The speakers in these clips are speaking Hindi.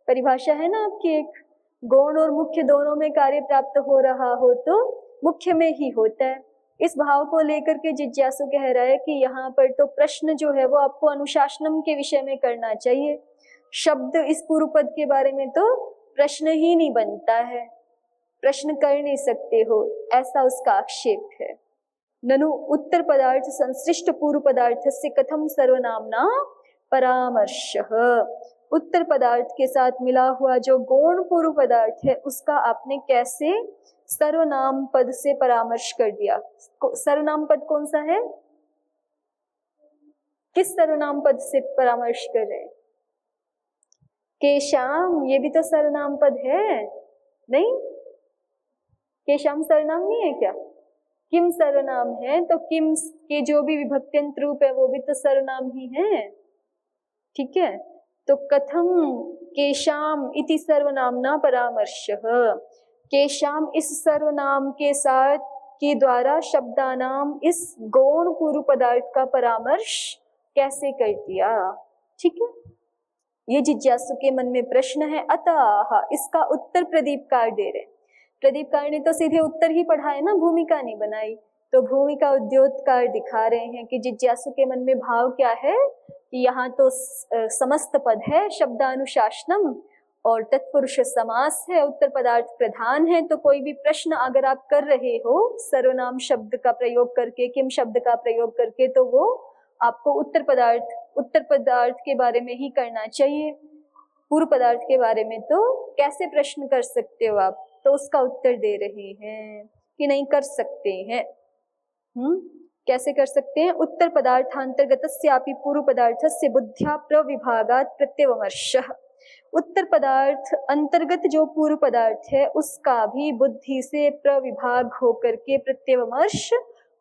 परिभाषा है ना आपकी एक, गौण और मुख्य दोनों में कार्य प्राप्त हो रहा हो तो मुख्य में ही होता है। इस भाव को लेकर के जिज्ञासु कह रहा है कि यहाँ पर तो प्रश्न जो है वो आपको अनुशासनम के विषय में करना चाहिए, शब्द इस पूर्व पद के बारे में तो प्रश्न ही नहीं बनता है, प्रश्न कर नहीं सकते हो, ऐसा उसका आक्षेप है। ननु उत्तर पदार्थ संश्लिष्ट पूर्व पदार्थ से कथम सर्वनामना परामर्शः, उत्तर पदार्थ के साथ मिला हुआ जो गौण पूर्व पदार्थ है उसका आपने कैसे सर्वनाम पद से परामर्श कर दिया। सर्वनाम पद कौन सा है, किस सर्वनाम पद से परामर्श कर रहे हैं? केशाम, ये भी तो सर्वनाम पद है नहीं? केशाम सर्वनाम नहीं है क्या? किम सर्वनाम है, तो किम के जो भी विभक्त्यंत रूप है वो भी तो सर्वनाम ही है, ठीक है। तो कथम केशाम इति सर्वनामना परामर्शः, केशाम इस सर्वनाम के साथ के द्वारा शब्दानाम इस गौण पूर्व पदार्थ का परामर्श कैसे कर दिया, ठीक है। ये जिज्ञासु के मन में प्रश्न है। अतः इसका उत्तर प्रदीपकार दे रहे। प्रदीपकार ने तो सीधे उत्तर ही पढ़ा है ना, भूमिका नहीं बनाई, तो भूमिका उद्योतकार दिखा रहे हैं कि जिज्ञासु के मन में भाव क्या है कि यहाँ तो समस्त पद है, शब्दानुशासनम और तत्पुरुष समास है, उत्तर पदार्थ प्रधान है, तो कोई भी प्रश्न अगर आप कर रहे हो सर्वनाम शब्द का प्रयोग करके, किम शब्द का प्रयोग करके, तो वो आपको उत्तर पदार्थ के बारे में ही करना चाहिए। पूर्व पदार्थ के बारे में तो कैसे प्रश्न कर सकते हो आप, तो उसका उत्तर दे रहे हैं कि नहीं कर सकते हैं। कैसे कर सकते हैं? उत्तर पदार्थांतर्गतस्यापि पूर्व पदार्थस्य बुद्ध्या प्रविभागात् प्रत्यवमर्शः, उत्तर पदार्थ अंतर्गत जो पूर्व पदार्थ है उसका भी बुद्धि से प्रविभाग होकर के प्रत्यवमर्श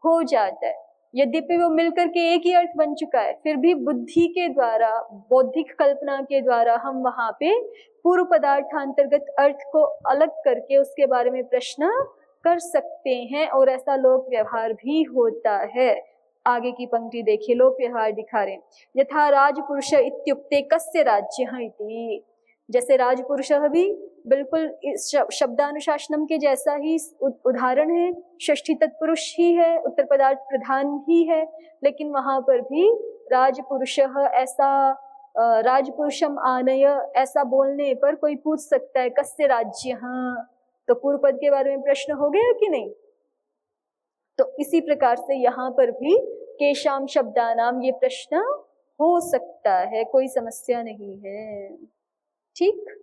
हो जाता है। यद्यपि वो मिलकर के एक ही अर्थ बन चुका है, फिर भी बुद्धि के द्वारा, बौद्धिक कल्पना के द्वारा हम वहां पे पूर्व पदार्थांतर्गत अर्थ को अलग करके उसके बारे में प्रश्न कर सकते हैं, और ऐसा लोक व्यवहार भी होता है। आगे की पंक्ति देखिए, लोक व्यवहार दिखा रहे हैं। यथा राजपुरुष इत्युक्ते कस्य राज्यः इति, जैसे राजपुरुष भी बिल्कुल शब्दानुशासनम के जैसा ही उदाहरण है, षष्ठी तत्पुरुष ही है, उत्तर पदार्थ प्रधान ही है, लेकिन वहां पर भी राजपुरुष ऐसा, राजपुरुषम आनय ऐसा बोलने पर कोई पूछ सकता है कस्य राज्यः, तो पूर्व पद के बारे में प्रश्न हो गया कि नहीं। तो इसी प्रकार से यहाँ पर भी केशाम शब्दानाम ये प्रश्न हो सकता है, कोई समस्या नहीं है, ठीक।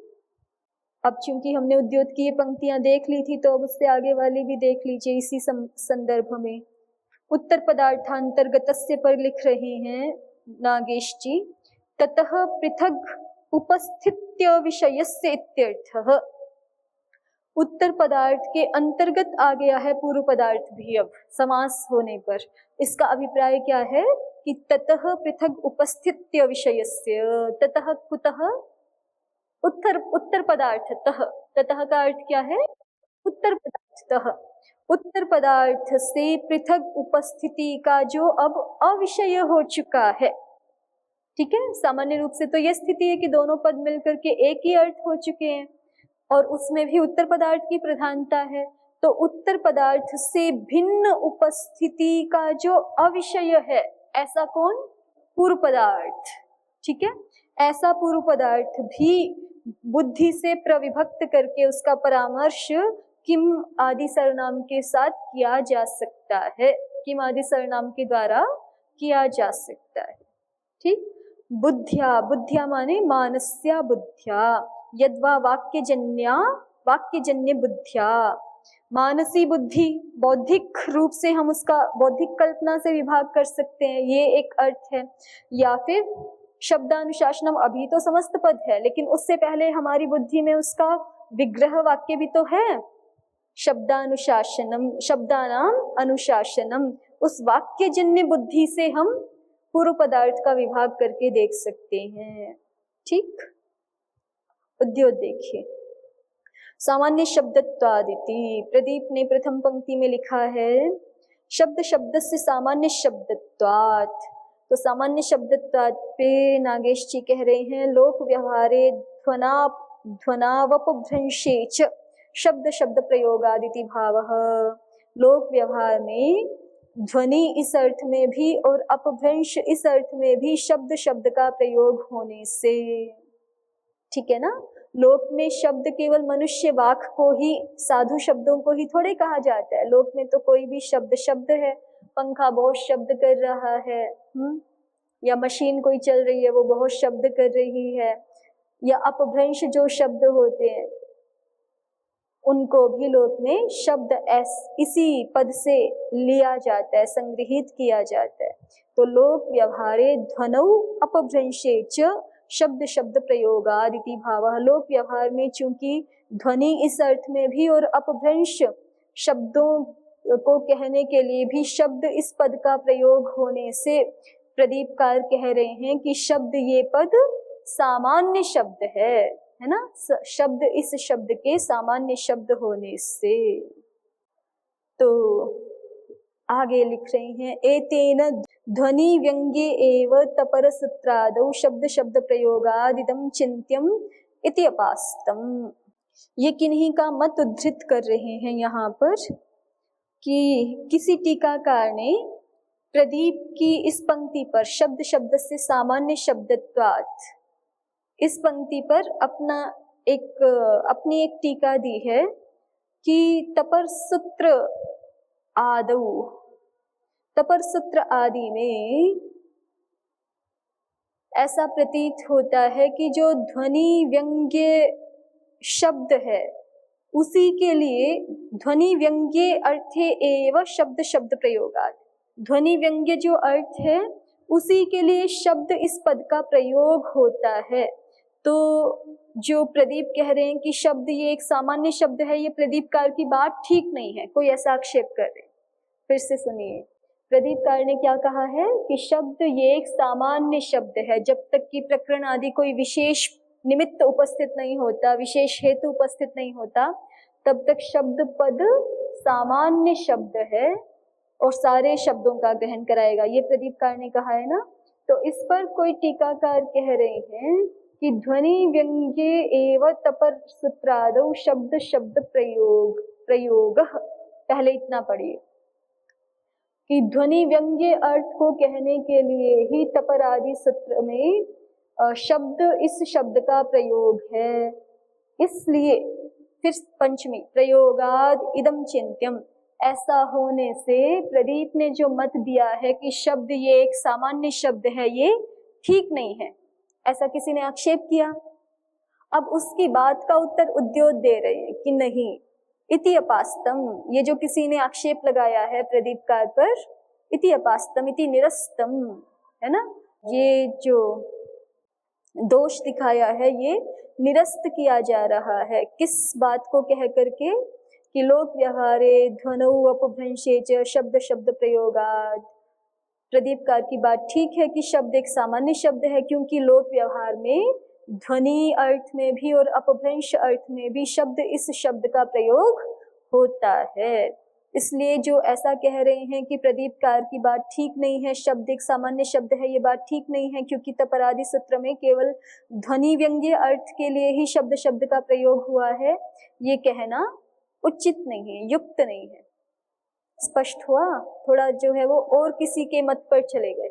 अब चूंकि हमने उद्योत की ये पंक्तियां देख ली थी, तो अब उससे आगे वाली भी देख लीजिए इसी संदर्भ में। उत्तर पदार्थांतर्गतस्य पर लिख रहे हैं नागेश जी, ततः पृथक उपस्थित्य विषयस्य इत्यर्थः, उत्तर पदार्थ के अंतर्गत आ गया है पूर्व पदार्थ भी। अब समास होने पर इसका अभिप्राय क्या है कि ततः पृथक उपस्थित्य विषयस्य, ततः कुतः, उत्तर पदार्थतः, ततः का अर्थ क्या है, उत्तर पदार्थतः, उत्तर पदार्थ से पृथक उपस्थिति का जो अब अविषय हो चुका है, ठीक है। सामान्य रूप से तो यह स्थिति है कि दोनों पद मिलकर के एक ही अर्थ हो चुके हैं, और उसमें भी उत्तर पदार्थ की प्रधानता है, तो उत्तर पदार्थ से भिन्न उपस्थिति का जो अविषय है, ऐसा कौन, पूर्व पदार्थ, ठीक है। ऐसा पूर्व पदार्थ भी बुद्धि से प्रविभक्त करके उसका परामर्श किम आदि सर्वनाम के साथ किया जा सकता है, किम आदि सर्वनाम के द्वारा किया जा सकता है, ठीक। बुद्ध्या, बुद्ध्या माने मानस्या बुद्ध्या, यद्वा वाक्यजन्य बुद्ध्या, मानसी बुद्धि, बौद्धिक रूप से हम उसका बौद्धिक कल्पना से विभाग कर सकते हैं, ये एक अर्थ है। या फिर शब्दानुशासनम, अभी तो समस्त पद है, लेकिन उससे पहले हमारी बुद्धि में उसका विग्रह वाक्य भी तो है, शब्दानुशासनम, शब्दानाम अनुशासनम, उस वाक्यजन्य बुद्धि से हम पूर्व पदार्थ का विभाग करके देख सकते हैं, ठीक। उद्योत देखिए, सामान्य शब्दत्वादिति, प्रदीप ने प्रथम पंक्ति में लिखा है शब्द शब्द से सामान्य शब्दत्वात्, तो सामान्य शब्दत्वात् पे नागेश जी कह रहे हैं लोक व्यवहारे ध्वना ध्वनावपभ्रंशे च शब्द शब्द प्रयोगादिति भावः। लोक व्यवहार में ध्वनि इस अर्थ में भी और अपभ्रंश इस अर्थ में भी शब्द शब्द का प्रयोग होने से, ठीक है ना। लोक में शब्द केवल मनुष्य वाक को ही, साधु शब्दों को ही थोड़े कहा जाता है। लोक में तो कोई भी शब्द शब्द है। पंखा बहुत शब्द कर रहा है, या मशीन कोई चल रही है वो बहुत शब्द कर रही है, या अपभ्रंश जो शब्द होते हैं उनको भी लोक में शब्द इसी पद से लिया जाता है, संग्रहित किया जाता है। तो लोक व्यवहारे ध्वनौ अपभ्रंशे च शब्द शब्द प्रयोगादिति भावः। लोक व्यवहार में चूंकि ध्वनि इस अर्थ में भी और अपभ्रंश शब्दों को कहने के लिए भी शब्द इस पद का प्रयोग होने से प्रदीपकार कह रहे हैं कि शब्द ये पद सामान्य शब्द है ना। शब्द इस शब्द के सामान्य शब्द होने से। तो आगे लिख रही हैं, एतेन ध्वनि व्यंग्ये एव तपर सूत्रादौ शब्द शब्द प्रयोगादिदं चिन्त्यम् इति अपास्तम। ये किन्हीं का मत उद्धृत कर रहे हैं यहाँ पर कि किसी टीकाकार ने प्रदीप की इस पंक्ति पर शब्द शब्द से सामान्य शब्दत्वात्, इस पंक्ति पर अपनी एक टीका दी है कि तपर सूत्र आदौ, तपर सूत्र आदि में ऐसा प्रतीत होता है कि जो ध्वनि व्यंग्य शब्द है उसी के लिए ध्वनि व्यंग्ये अर्थे एव शब्द शब्द प्रयोगात्, ध्वनि व्यंग्य जो अर्थ है उसी के लिए शब्द इस पद का प्रयोग होता है। तो जो प्रदीप कह रहे हैं कि शब्द ये एक सामान्य शब्द है, ये प्रदीपकार की बात ठीक नहीं है, कोई ऐसा आक्षेप कर रहे हैं। फिर से सुनिए, प्रदीपकार ने क्या कहा है कि शब्द ये एक सामान्य शब्द है। जब तक कि प्रकरण आदि कोई विशेष निमित्त उपस्थित नहीं होता, विशेष हेतु उपस्थित नहीं होता, तब तक शब्द पद सामान्य शब्द है और सारे शब्दों का ग्रहण कराएगा। ये प्रदीपकार ने कहा है ना। तो इस पर कोई टीकाकार कह रहे हैं कि ध्वनि व्यंग्ये एव तपर सूत्रादौ शब्द शब्द प्रयोग। पहले इतना पढ़िए कि ध्वनि व्यंग्य अर्थ को कहने के लिए ही तपर आदि सूत्र में शब्द इस शब्द का प्रयोग है। इसलिए फिर पंचमी, प्रयोगाद इदम चिंत्यम, ऐसा होने से प्रदीप ने जो मत दिया है कि शब्द ये एक सामान्य शब्द है, ये ठीक नहीं है। ऐसा किसी ने आक्षेप किया। अब उसकी बात का उत्तर उद्योत दे रहे हैं कि नहीं, इति अपास्तम, ये जो किसी ने आक्षेप लगाया है प्रदीपकार पर, इति अपास्तम इति निरस्तम, है ना, ये जो दोष दिखाया है ये निरस्त किया जा रहा है। किस बात को कह करके कि लोक व्यवहारे ध्वनौ अपभ्रंशे च शब्द शब्द प्रयोगात्। प्रदीपकार की बात ठीक है कि शब्द एक सामान्य शब्द है, क्योंकि लोक व्यवहार में ध्वनि अर्थ में भी और अपभ्रंश अर्थ में भी शब्द इस शब्द का प्रयोग होता है। इसलिए जो ऐसा कह रहे हैं कि प्रदीपकार की बात ठीक नहीं है, शब्द एक सामान्य शब्द है, ये बात ठीक नहीं है, क्योंकि तपरादि सूत्र में केवल ध्वनि व्यंग्य अर्थ के लिए ही शब्द शब्द का प्रयोग हुआ है, ये कहना उचित नहीं है, युक्त नहीं है। स्पष्ट हुआ? थोड़ा जो है वो और किसी के मत पर चले गए।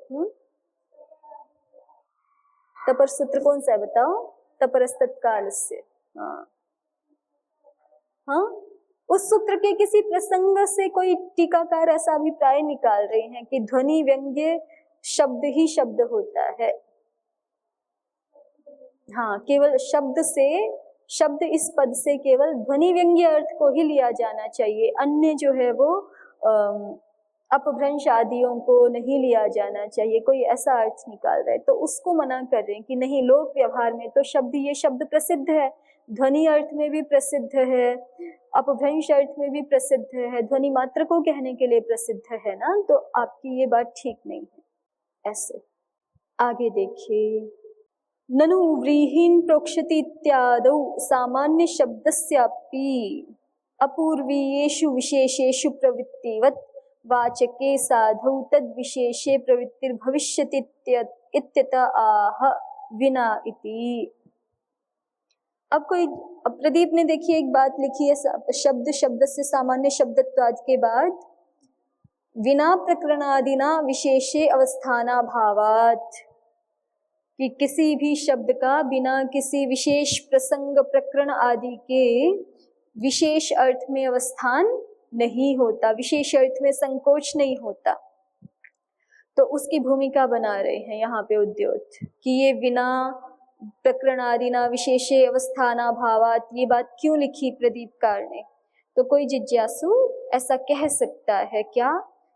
तपर सूत्र कौन सा है बताओ? तपरस्तत्काल से। हाँ, उस सूत्र के किसी प्रसंग से कोई टीकाकार ऐसा अभिप्राय निकाल रहे हैं कि ध्वनि व्यंग्य शब्द ही शब्द होता है। हाँ, केवल शब्द से, शब्द इस पद से केवल ध्वनि व्यंग्य अर्थ को ही लिया जाना चाहिए, अन्य जो है वो अपभ्रंश आदियों को नहीं लिया जाना चाहिए। कोई ऐसा अर्थ निकाल रहा है तो उसको मना कर रहे हैं कि नहीं, लोक व्यवहार में तो शब्द, ये शब्द प्रसिद्ध है, ध्वनि अर्थ में भी प्रसिद्ध है, अपभ्रंश अर्थ में भी प्रसिद्ध है, ध्वनि मात्र को कहने के लिए प्रसिद्ध है ना, तो आपकी ये बात ठीक नहीं है। ऐसे आगे देखिए, ननु व्रीहीन प्रोक्षति इत्यादौ सामान्य शब्दस्यापि अपूर्वीयेषु विशेषेषु प्रवृत्तिवत् वाचके साधौ तद विशेषे प्रवृत्तिर्भविष्यति इत्यतः आह विना इति। अब प्रदीप ने देखिए एक बात लिखी है, शब्द शब्द से सामान्य शब्दत्वाद के बाद विना प्रकरणादिना विशेषे अवस्थाना भावात, कि किसी भी शब्द का बिना किसी विशेष प्रसंग प्रकरण आदि के विशेष अर्थ में अवस्थान नहीं होता, विशेष अर्थ में संकोच नहीं होता। तो उसकी भूमिका बना रहे हैं यहाँ पे उद्योत कि ये बिना प्रकरणादिना विशेषे अवस्थाना भावात, ये बात क्यों लिखी प्रदीपकार ने। तो कोई जिज्ञासु ऐसा कह सकता है क्या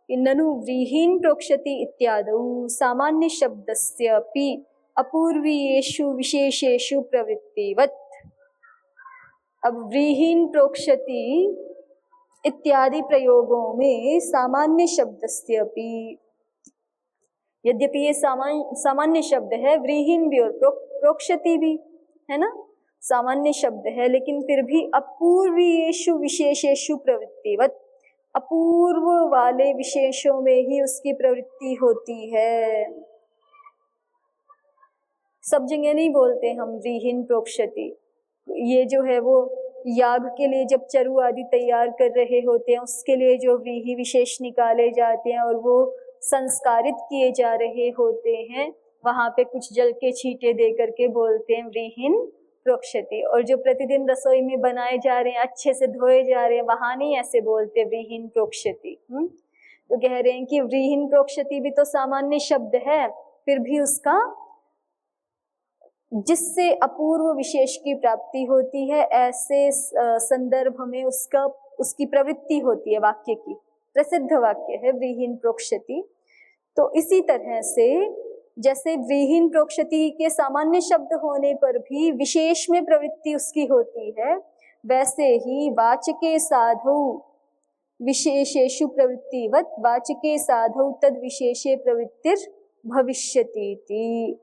कि ननु व्रीहीन प्रोक्षति इत्यादौ सामान्य शब्दस्यपि अपूर्वीयेषु विशेषेषु प्रवृत्तिवत्। अब व्रीहीन प्रोक्षति इत्यादि प्रयोगों में सामान्य शब्दस्यपि, यद्यपि ये सामान्य शब्द है, व्रीहीन भी और प्रोक्षति भी है ना, सामान्य शब्द है, लेकिन फिर भी अपूर्वीयेषु विशेषेषु प्रवृत्तिवत्, अपूर्व वाले विशेषों में ही उसकी प्रवृत्ति होती है। सब जगह नहीं बोलते हम व्रीहीन प्रोक्षति। ये जो है वो याग के लिए जब चरु आदि तैयार कर रहे होते हैं उसके लिए जो व्रीहि विशेष निकाले जाते हैं और वो संस्कारित किए जा रहे होते हैं, वहां पे कुछ जल के छींटे दे करके बोलते हैं व्रीहीन प्रोक्षति। और जो प्रतिदिन रसोई में बनाए जा रहे हैं, अच्छे से धोए जा रहे हैं, वहां नहीं ऐसे बोलते व्रीहीन प्रोक्षति। तो कह रहे हैं कि व्रीहीन प्रोक्षति भी तो सामान्य शब्द है, फिर भी उसका जिससे अपूर्व विशेष की प्राप्ति होती है, ऐसे संदर्भ में उसकी प्रवृत्ति होती है। वाक्य की प्रसिद्ध वाक्य है व्रीहीन प्रोक्षति। तो इसी तरह से जैसे व्रीहीन प्रोक्षति के सामान्य शब्द होने पर भी विशेष में प्रवृत्ति उसकी होती है, वैसे ही वाचके साधौ विशेषेषु प्रवृत्तिवत् वाचके साधौ तद विशेषे प्रवृत्तिर भविष्यति।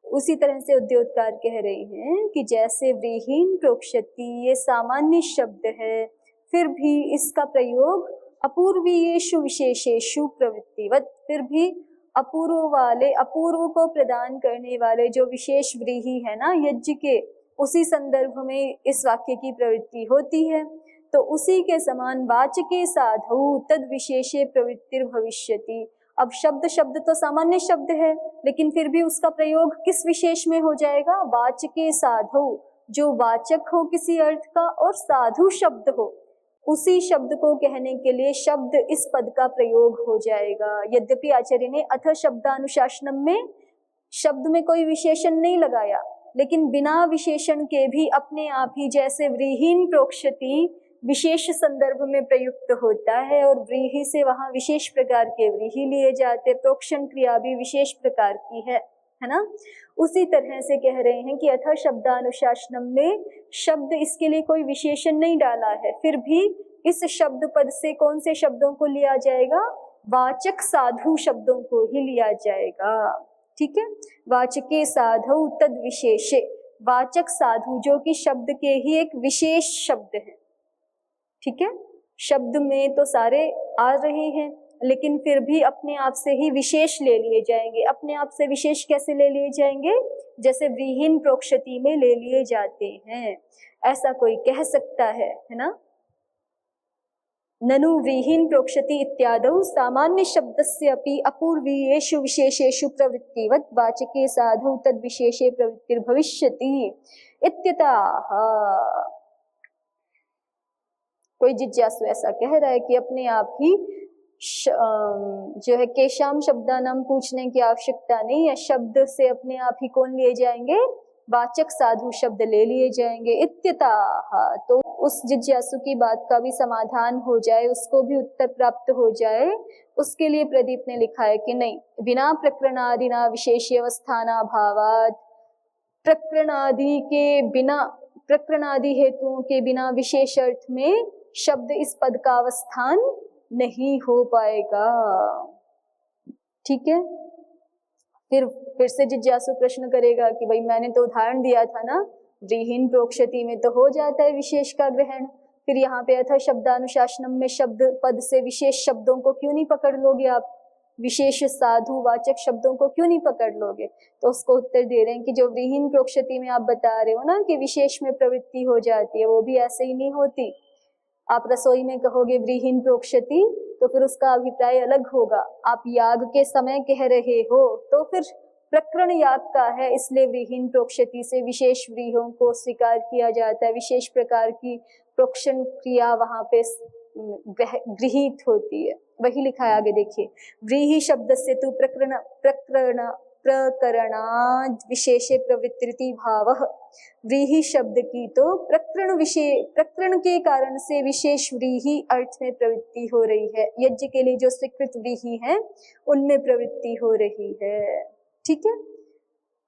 उसी तरह से उद्योतकार कह रहे हैं कि जैसे व्रीहीन प्रोक्षति ये सामान्य शब्द है, फिर भी इसका प्रयोग अपूर्वीयेषु विशेषेषु प्रवृत्तिवत्, फिर भी अपूर्व को प्रदान करने वाले जो विशेष व्रीहि है ना यज्ञ के, उसी संदर्भ में इस वाक्य की प्रवृत्ति होती है। तो उसी के समान वाचके साधौ तद विशेषे प्रवृत्तिर भविष्यति। अब शब्द तो सामान्य शब्द है, लेकिन फिर भी उसका प्रयोग किस विशेष में हो जाएगा? वाचके साधु, जो वाचक हो किसी अर्थ का और साधु शब्द हो, उसी शब्द को कहने के लिए शब्द इस पद का प्रयोग हो जाएगा। यद्यपि आचार्य ने अथ शब्दानुशासनम में शब्द में कोई विशेषण नहीं लगाया, लेकिन बिना विशेषण के भी अपने आप ही जैसे व्रीहीन प्रोक्षति विशेष संदर्भ में प्रयुक्त होता है और व्रीहि से वहां विशेष प्रकार के व्रीहि लिए जाते, प्रोक्षण क्रिया भी विशेष प्रकार की है ना। उसी तरह से कह रहे हैं कि अथ शब्दानुशासनम में शब्द इसके लिए कोई विशेषण नहीं डाला है, फिर भी इस शब्द पद से कौन से शब्दों को लिया जाएगा? वाचक साधु शब्दों को ही लिया जाएगा। ठीक है, वाचके साधु तद विशेषे, वाचक साधु जो कि शब्द के ही एक विशेष शब्द है। ठीक है, शब्द में तो सारे आ रहे हैं, लेकिन फिर भी अपने आप से ही विशेष ले लिए जाएंगे। अपने आप से विशेष कैसे ले लिए जाएंगे? जैसे व्रीहीन प्रोक्षति में ले लिए जाते हैं। ऐसा कोई कह सकता है ना। ननु व्रीहीन प्रोक्षति इत्यादौ सामान्य शब्दस्य अपि अपूर्वीयेषु विशेषेषु प्रवृत्तिवत् वाचके साधु तद विशेषे प्रवृत्तिर भविष्यति इत्यतः। कोई जिज्ञासु ऐसा कह रहा है कि अपने आप ही जो है केशाम शब्दानाम पूछने की आवश्यकता नहीं है, शब्द से अपने आप ही कौन लिए जाएंगे? वाचक साधु शब्द ले लिए जाएंगे। इत्यतः, तो उस जिज्ञासु की बात का भी समाधान हो जाए, उसको भी उत्तर प्राप्त हो जाए, उसके लिए प्रदीप ने लिखा है कि नहीं, बिना प्रकरणादिना विशेष अवस्थाना भावात, प्रकरणादि के बिना, प्रकरणादि हेतुओं के बिना विशेष अर्थ में शब्द इस पद का अवस्थान नहीं हो पाएगा। ठीक है, फिर से जिज्ञासु प्रश्न करेगा कि भाई मैंने तो उदाहरण दिया था ना, व्रीहीन प्रोक्षति में तो हो जाता है विशेष का ग्रहण, फिर यहाँ पे अथ शब्दानुशासनम में शब्द पद से विशेष शब्दों को क्यों नहीं पकड़ लोगे आप? विशेष साधु वाचक शब्दों को क्यों नहीं पकड़ लोगे? तो उसको उत्तर दे रहे हैं कि जो व्रीहिन प्रोक्षति में आप बता रहे हो ना कि विशेष में प्रवृत्ति हो जाती है, वो भी ऐसे ही नहीं होती। आप रसोई में कहोगे व्रीहिन प्रोक्षति तो फिर उसका अभिप्राय अलग होगा। आप याग के समय कह रहे हो तो फिर प्रकरण याग का है, इसलिए व्रीहिन प्रोक्षति से विशेष व्रीहों को स्वीकार किया जाता है, विशेष प्रकार की प्रोक्षण क्रिया वहां पे गृहीत होती है। वही लिखा है आगे देखिए, व्रीहि शब्द से तु प्रकरणाद विशेषे प्रवृत्ति भावः। व्रीहि शब्द की तो प्रकरण के कारण से विशेष व्रीहि अर्थ में प्रवृत्ति हो रही है। यज्ञ के लिए जो स्वीकृत व्रीहि है उनमें प्रवृत्ति हो रही है, ठीक है।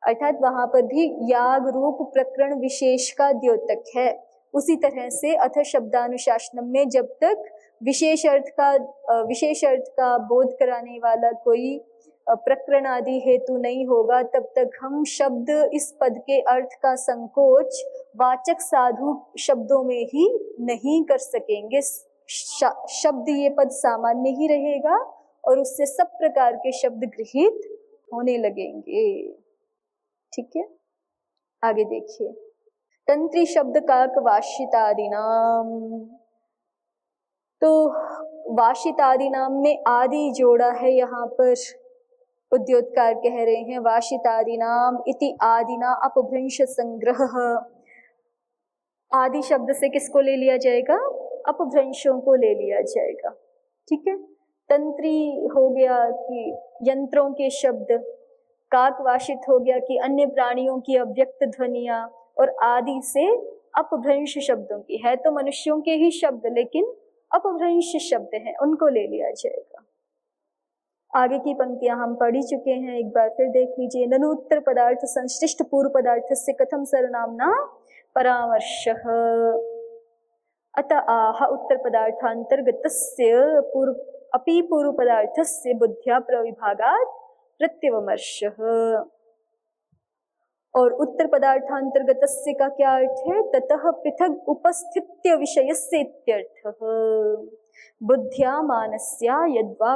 अर्थात वहां पर भी याग रूप प्रकरण विशेष का द्योतक है। उसी तरह से अथ शब्दानुशासनम में जब तक विशेष अर्थ का बोध कराने वाला कोई प्रकरण आदि हेतु नहीं होगा, तब तक हम शब्द इस पद के अर्थ का संकोच वाचक साधु शब्दों में ही नहीं कर सकेंगे। शब्द ये पद सामान्य ही रहेगा और उससे सब प्रकार के शब्द गृहीत होने लगेंगे, ठीक है। आगे देखिए, तंत्री शब्द काक वाशितादि नाम। तो वाशितादि नाम में आदि जोड़ा है, यहाँ पर उद्योतकार कह रहे हैं वाशितादि नाम इति आदिना अपभ्रंश संग्रह। आदि शब्द से किसको ले लिया जाएगा? अपभ्रंशों को ले लिया जाएगा, ठीक है। तंत्री हो गया कि यंत्रों के शब्द, काक वाशित हो गया कि अन्य प्राणियों की अव्यक्त ध्वनियां, और आदि से अपभ्रंश शब्दों की है तो मनुष्यों के ही शब्द लेकिन अपभ्रंश शब्द हैं, उनको ले लिया जाएगा। आगे की पंक्तियां हम पढ़ ही चुके हैं, एक बार फिर देख लीजिए। ननु उत्तर पदार्थ संश्लिष्ट पूर्व पदार्थ से कथम सर्वनाम्ना परामर्शः। अत आह उत्तर पदार्थांतर्गतस्य पूर्व पदार्थस्य बुद्ध्या प्रविभागात् प्रत्यवमर्शः। और उत्तर पदार्थांतर्गतस्य का क्या अर्थ है? ततः पृथक उपस्थित्य विषयस्य इत्यर्थः। बुद्ध्या मानस्या यद्वा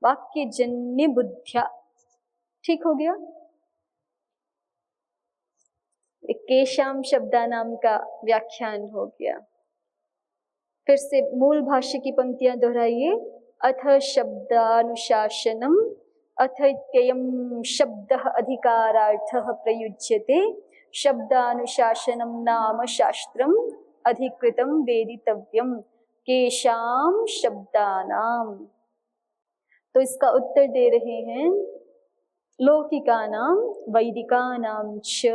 वाक्यजन्य बुद्ध्या, ठीक हो गया। केशाम शब्दानाम का व्याख्यान हो गया। फिर से मूल भाष्य की पंक्तियां दोहराइए। अथ शब्दानुशासनम अथ इत्ययं शब्दः अधिकारार्थः प्रयुज्यते। शब्दानुशासनम नाम शास्त्रम अधिकृतं वेदितव्यम केशाम शब्दानाम। तो इसका उत्तर दे रहे हैं लौकिकानाम वैदिकानाम च।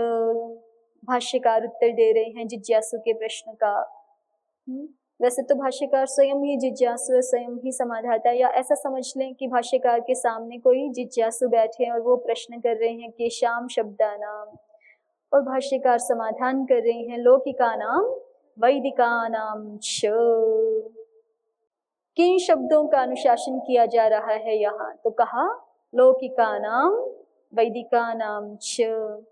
भाष्यकार उत्तर दे रहे हैं जिज्ञासु के प्रश्न का। वैसे तो भाष्यकार स्वयं ही जिज्ञासु है, स्वयं ही समाधाता है, या ऐसा समझ लें कि भाष्यकार के सामने कोई जिज्ञासु बैठे हैं और वो प्रश्न कर रहे हैं केशाम शब्दानाम, और भाष्यकार समाधान कर रहे हैं लौकिकानाम वैदिकानाम च। किन शब्दों का अनुशासन किया जा रहा है यहाँ? तो कहा लौकिकानाम वैदिकानाम च।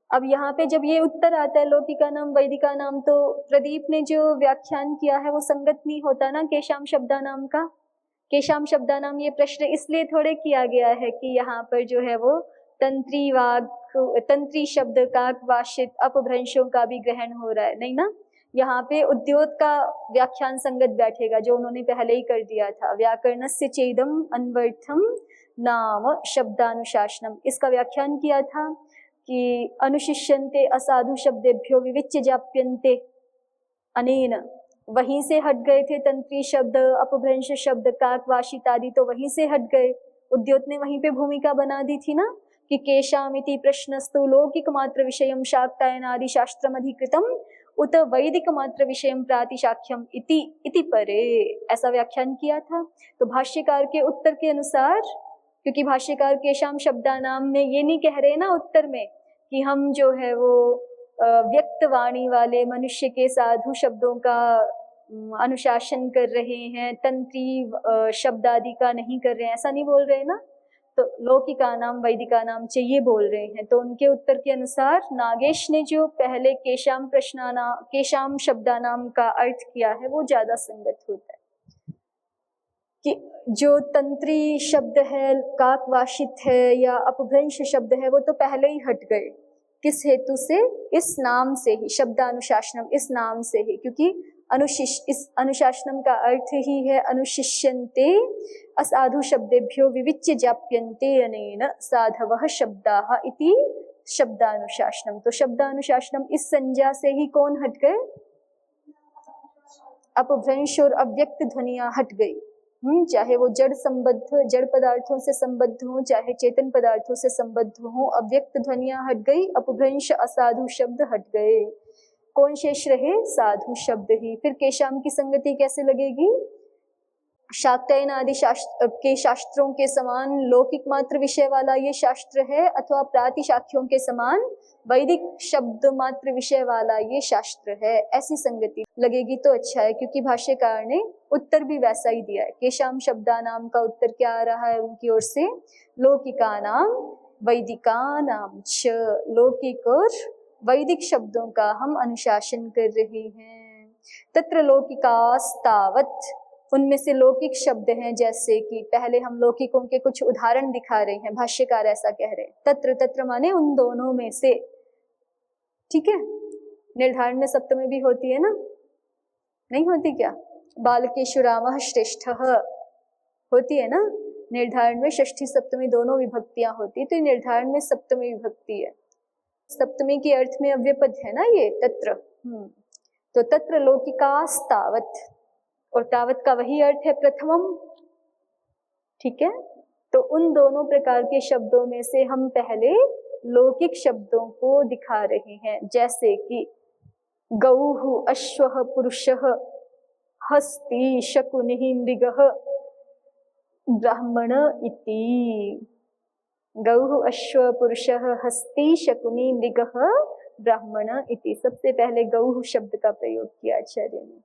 अब यहाँ पे जब ये उत्तर आता है लौकिका नाम वैदिका नाम, तो प्रदीप ने जो व्याख्यान किया है वो संगत नहीं होता ना केशाम शब्दानाम का। केशाम शब्दानाम ये प्रश्न इसलिए थोड़े किया गया है कि यहाँ पर जो है वो तंत्री शब्द का वाशित अपभ्रंशों का भी ग्रहण हो रहा है, नहीं ना। यहाँ पे उद्योत का व्याख्यान संगत बैठेगा जो उन्होंने पहले ही कर दिया था। व्याकरणस्य चेदम अन्वर्थम नाम शब्दानुशासनम, इसका व्याख्यान किया था कि अनुशिष्यन्ते असाधु शब्देभ्यो विविच्य जाप्यन्ते अनेन। वहीं से हट गए थे तंत्री शब्द, अपभ्रंश शब्द, काक वाशित आदि, तो वहीं से हट गए। उद्योत ने वहीं पे भूमिका बना दी थी ना कि केशामिति प्रश्नस्तु लौकिक मात्र विषयम शाक्तायन आदि शास्त्रम अधिकृतम उत वैदिक मात्र विषयम प्रातिशाख्यम इति परे, ऐसा व्याख्यान किया था। तो भाष्यकार के उत्तर के अनुसार, क्योंकि भाष्यकार केशाम शब्दानाम में ये नहीं कह रहे ना उत्तर में कि हम जो है वो व्यक्त वाणी वाले मनुष्य के साधु शब्दों का अनुशासन कर रहे हैं, तंत्री शब्द आदि का नहीं कर रहे हैं, ऐसा नहीं बोल रहे ना। तो लौकिका नाम वैदिका नाम चाहिए बोल रहे हैं। तो उनके उत्तर के अनुसार नागेश ने जो पहले केशाम शब्दानाम का अर्थ किया है वो ज्यादा संगत होता है। कि जो तंत्री शब्द है, काकवाशित है या अपभ्रंश शब्द है, वो तो पहले ही हट गए। किस हेतु से? इस नाम से ही, शब्दानुशासनम, इस नाम से ही, क्योंकि इस अनुशासनम का अर्थ ही है अनुशिष्यन्ते असाधु शब्देभ्यो विविच्य जाप्यन्ते अनेन साधवः शब्दाः इति शब्दानुशासनम। तो शब्दानुशासनम इस संज्ञा से ही कौन हट गए? अपभ्रंश और अव्यक्त ध्वनियां हट गई। चाहे वो जड़ पदार्थों से संबद्ध हो, चाहे चेतन पदार्थों से संबद्ध हो, अव्यक्त ध्वनियां हट गई, अपभ्रंश असाधु शब्द हट गए। कौन शेष रहे? साधु शब्द ही। फिर केशाम की संगति कैसे लगेगी? शाक्तयन आदि शास्त्रों के समान लौकिक मात्र विषय वाला ये शास्त्र है, अथवा प्रातिशाख्यों के समान वैदिक शब्द मात्र विषय वाला ये शास्त्र है, ऐसी संगति लगेगी तो अच्छा है, क्योंकि भाष्यकार ने उत्तर भी वैसा ही दिया है। केशाम शब्दानाम का उत्तर क्या आ रहा है उनकी ओर से? लौकिकानाम वैदिकानाम च। लौकिक और वैदिक शब्दों का हम अनुशासन कर रहे हैं। तत्र लौकिकास्तावत्, उनमें से लौकिक शब्द हैं, जैसे कि पहले हम लौकिकों के कुछ उदाहरण दिखा रहे हैं, भाष्यकार ऐसा कह रहे हैं। तत्र, तत्र माने उन दोनों में से, ठीक है। निर्धारण में सप्तमी भी होती है ना, नहीं होती क्या? बालकेषु रामः श्रेष्ठः होती है ना। निर्धारण में षष्ठी सप्तमी दोनों विभक्तियां होती, तो निर्धारण में सप्तमी विभक्ति है। सप्तमी के अर्थ में अव्यपद है ना ये तत्र। तो तत्र लौकिकास्तावत्, और तावत का वही अर्थ है प्रथमम, ठीक है। तो उन दोनों प्रकार के शब्दों में से हम पहले लौकिक शब्दों को दिखा रहे हैं, जैसे कि गौः अश्वः पुरुषः हस्ती शकुनिः मृगः ब्राह्मण इति। गौः अश्व पुरुषः हस्ती शकुनी मृगः ब्राह्मण इति। सबसे पहले गौः शब्द का प्रयोग किया आचार्य ने।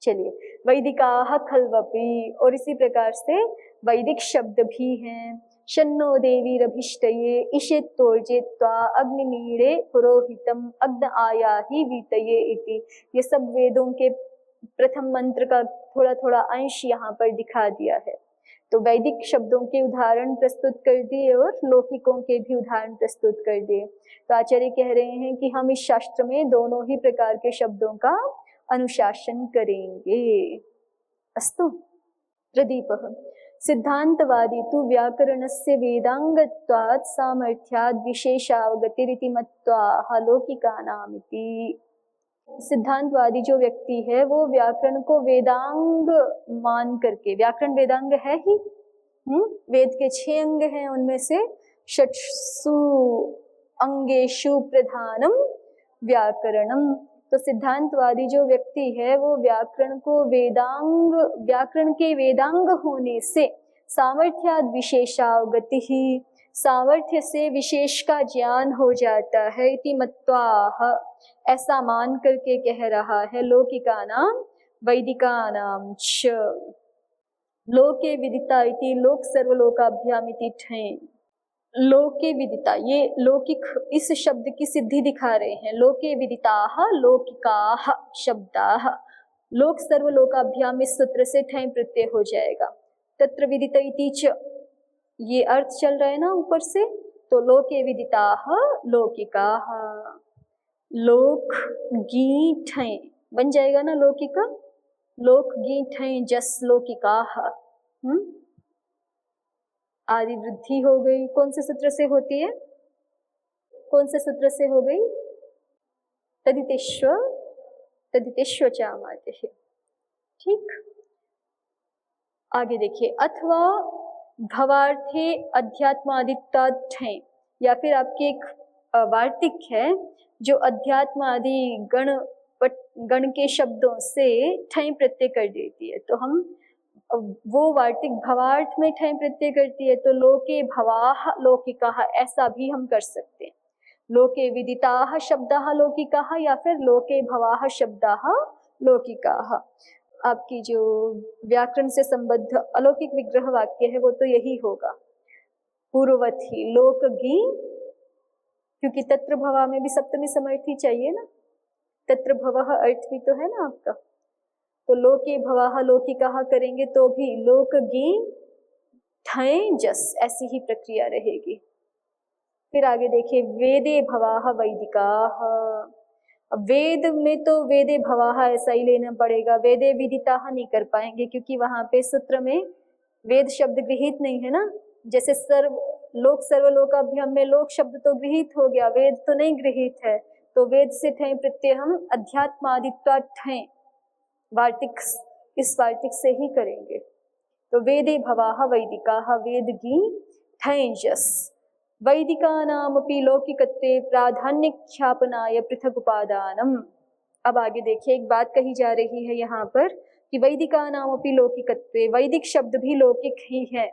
चलिए, वैदिकाः खल्वपि, और इसी प्रकार से वैदिक शब्द भी हैं। शन्नो देवीरभिष्टये इषेत्तोर्जेत्वा अग्निमीळे पुरोहितम अग्न आयाहि वीतये इति। ये सब वेदों के प्रथम मंत्र का थोड़ा थोड़ा अंश यहाँ पर दिखा दिया है। तो वैदिक शब्दों के उदाहरण प्रस्तुत कर दिए और लौकिकों के भी उदाहरण प्रस्तुत कर दिए। तो आचार्य कह रहे हैं कि हम इस शास्त्र में दोनों ही प्रकार के शब्दों का अनुशासन करेंगे। अस्तु। प्रदीपः सिद्धांतवादी तु व्याकरणस्य वेदांगत्वात् सामर्थ्याद् विशेषावगतिरिति मत्वा लौकिकानामिति। सिद्धांतवादी जो व्यक्ति है वो व्याकरण को वेदांग मान करके, व्याकरण वेदांग है ही, वेद के 6 अंग हैं, उनमें से षट्सु अंगेषु प्रधानम व्याकरणम। तो सिद्धांतवादी जो व्यक्ति है वो व्याकरण को व्याकरण के वेदांग होने से सामर्थ्याद विशेषावगति ही, सामर्थ्य से विशेष का ज्ञान हो जाता है। इति मत्वाह, ऐसा मान करके कह रहा है। लौकिकानाम वैदिकानाम च। लोके विदिता इति लोक सर्वलोकाभ्याम इति ठें। लोके विदिता, ये लौकिक इस शब्द की सिद्धि दिखा रहे हैं। लोके विदिताः लौकिकाः शब्दाः, लोक सर्वलोकाभ्याम इस सूत्र से ठें प्रत्यय हो जाएगा। तत्र विदिता इति च, ये अर्थ चल रहा है ना ऊपर से, तो लोके विदिताः लौकिकाः। लोक गी ठें बन जाएगा ना लौकिका, लोक गी ठें जस लौकिकाः। आदि वृद्धि हो गई, कौन से सूत्र से होती है? कौन से सूत्र से हो गई? तदितेश्व चामाते है। ठीक, आगे देखिए। अथवा भवार्थे अध्यात्मादित्वात् ठें, या फिर आपकी एक वार्तिक है जो अध्यात्म आदि गण के शब्दों से ठें प्रत्यय कर देती है, तो हम वो वार्तिक भवार्थ में ठें प्रत्यय करती है, तो लोके भवाः लौकिकाः ऐसा भी हम कर सकते हैं। लोके विदिताः शब्दाः लौकिकाः या फिर लोके भवाः शब्दाः लौकिकाः। आपकी जो व्याकरण से संबद्ध अलौकिक विग्रह वाक्य है वो तो यही होगा, पूर्ववत ही लोक गी, क्योंकि तत्र भवा में भी सप्तमी समर्थी चाहिए ना, तत्र भवः अर्थ भी तो है ना आपका। तो लोके भवाह लौकिकाः करेंगे तो भी लोकगी ठय जस, ऐसी ही प्रक्रिया रहेगी। फिर आगे देखिए, वेदे भवाः वैदिकाः। अब वेद में तो वेदे भवाः ऐसा ही लेना पड़ेगा, वेदे विदिताः नहीं कर पाएंगे क्योंकि वहां पे सूत्र में वेद शब्द गृहीत नहीं है ना। जैसे सर्वलोकाभ्याम में लोक शब्द तो गृहीत हो गया, वेद तो नहीं गृहीत है, तो वेद से ठय प्रत्यय हम अध्यात्मादित्वा ठय वार्तिक, इस वार्तिक से ही करेंगे। तो वेदे भवाः वैदिकाः, वेदगी ठय जस, वैदिकानामपि लौकिकत्वे प्राधान्यख्यापनाय पृथक उपादानम। अब आगे देखिए, एक बात कही जा रही है यहाँ पर कि वैदिकानामपि लौकिकत्वे, वैदिक शब्द भी लौकिक ही है,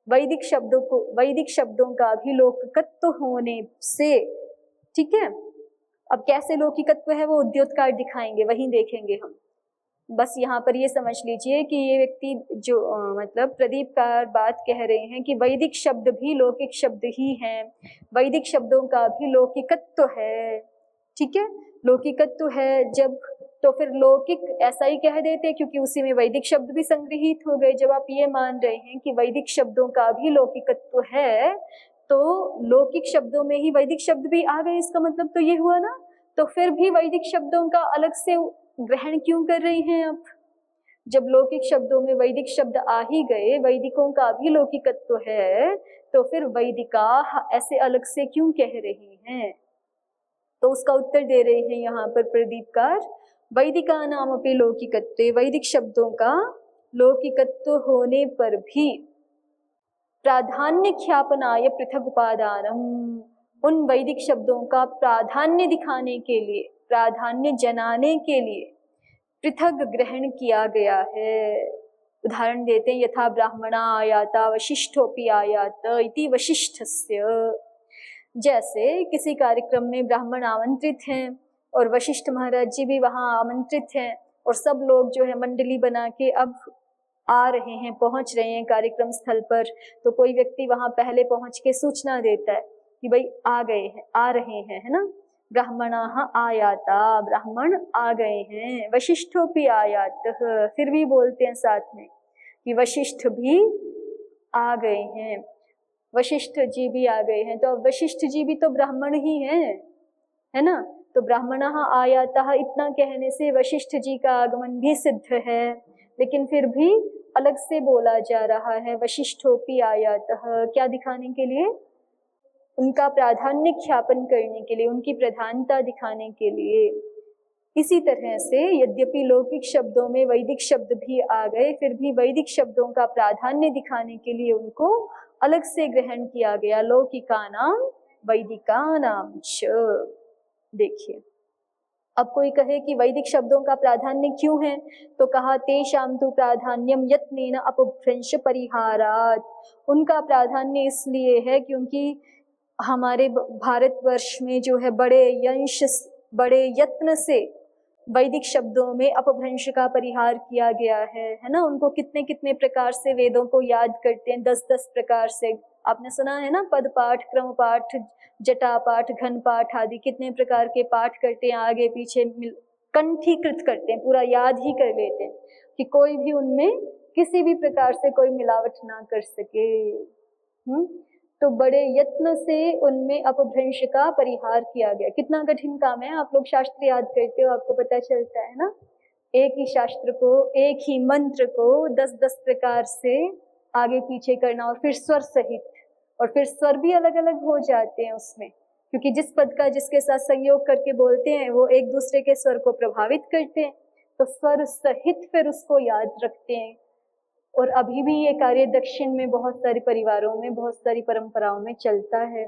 वैदिक शब्दों का भी लौकिकत्व होने से, ठीक है। अब कैसे लौकिकत्व है वो उद्योतकार दिखाएंगे, वहीं देखेंगे हम। बस यहाँ पर ये समझ लीजिए कि ये व्यक्ति जो मतलब प्रदीपकार बात कह रहे हैं कि वैदिक शब्द भी लौकिक शब्द ही हैं, वैदिक शब्दों का भी लौकिकत्व है, ठीक है। लौकिकत्व है जब, तो फिर लौकिक ऐसा ही कह देते क्योंकि उसी में वैदिक शब्द भी संग्रहित हो गए। जब आप ये मान रहे हैं कि वैदिक शब्दों का भी लौकिकत्व है तो लौकिक शब्दों में ही वैदिक शब्द भी आ गए, इसका मतलब तो ये हुआ ना। तो फिर भी वैदिक शब्दों का अलग से ग्रहण क्यों कर रही हैं आप? जब लौकिक शब्दों में वैदिक शब्द आ ही गए, वैदिकों का भी लौकिकत्व है, तो फिर वैदिका ऐसे अलग से क्यों कह रही हैं? तो उसका उत्तर दे रहे हैं यहाँ पर प्रदीपकार, वैदिका नाम अपि लौकिकत्वे, वैदिक शब्दों का लौकिकत्व होने पर भी प्राधान्य ख्यापनाय पृथक उपादानम, उन वैदिक शब्दों का प्राधान्य दिखाने के लिए, प्राधान्य जनाने के लिए पृथक ग्रहण किया गया है। उदाहरण देते हैं, यथा ब्राह्मणा आयाता वशिष्ठोपि आयात इति वशिष्ठस्य। जैसे किसी कार्यक्रम में ब्राह्मण आमंत्रित हैं और वशिष्ठ महाराज जी भी वहां आमंत्रित हैं और सब लोग जो है मंडली बना के अब आ रहे हैं, पहुंच रहे हैं कार्यक्रम स्थल पर। तो कोई व्यक्ति वहां पहले पहुंच के सूचना देता है कि भाई आ गए हैं, आ रहे हैं, है ना। ब्राह्मणाः आयाता, ब्राह्मण आ गए हैं, वशिष्ठोपि आयातः, फिर भी बोलते हैं साथ में कि वशिष्ठ भी आ गए हैं, वशिष्ठ जी भी आ गए हैं। तो अब वशिष्ठ जी भी तो ब्राह्मण ही हैं, है ना। तो ब्राह्मणाः आयाताः इतना कहने से वशिष्ठ जी का आगमन भी सिद्ध है, लेकिन फिर भी अलग से बोला जा रहा है वशिष्ठोपि आयातः, क्या दिखाने के लिए? उनका प्राधान्य ख्यापन करने के लिए, उनकी प्रधानता दिखाने के लिए। इसी तरह से यद्यपि लौकिक शब्दों में वैदिक शब्द भी आ गए, फिर भी वैदिक शब्दों का प्राधान्य दिखाने के लिए उनको अलग से ग्रहण किया गया, लौकिकानाम वैदिकानाम च। देखिए, अब कोई कहे कि वैदिक शब्दों का प्राधान्य क्यों है, तो कहा तेषां तु प्राधान्यम यत्नेन अपभ्रंश परिहारात्, उनका प्राधान्य इसलिए है क्योंकि हमारे भारतवर्ष में जो है बड़े यत्न से वैदिक शब्दों में अपभ्रंश का परिहार किया गया है ना। उनको कितने कितने प्रकार से वेदों को याद करते हैं, 10-10 प्रकार से। आपने सुना है ना, पद पाठ, क्रम पाठ, जटा पाठ, घन पाठ आदि कितने प्रकार के पाठ करते हैं, आगे पीछे कंठीकृत करते हैं, पूरा याद ही कर लेते हैं कि कोई भी उनमें किसी भी प्रकार से कोई मिलावट ना कर सके। तो बड़े यत्न से उनमें अपभ्रंश का परिहार किया गया। कितना कठिन काम है, आप लोग शास्त्र याद करते हो, आपको पता चलता है ना। एक ही शास्त्र को, एक ही मंत्र को 10-10 प्रकार से आगे पीछे करना, और फिर स्वर सहित, और फिर स्वर भी अलग अलग हो जाते हैं उसमें, क्योंकि जिस पद का जिसके साथ संयोग करके बोलते हैं वो एक दूसरे के स्वर को प्रभावित करते हैं, तो स्वर सहित फिर उसको याद रखते हैं। और अभी भी ये कार्य दक्षिण में बहुत सारे परिवारों में, बहुत सारी परंपराओं में चलता है।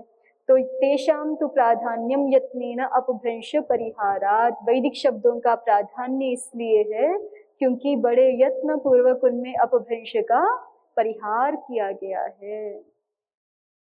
तो तेषां तु प्राधान्यम यत्नेन अपभ्रंश परिहारात्, वैदिक शब्दों का प्राधान्य इसलिए है क्योंकि बड़े यत्न पूर्वक उनमें अपभ्रंश का परिहार किया गया है।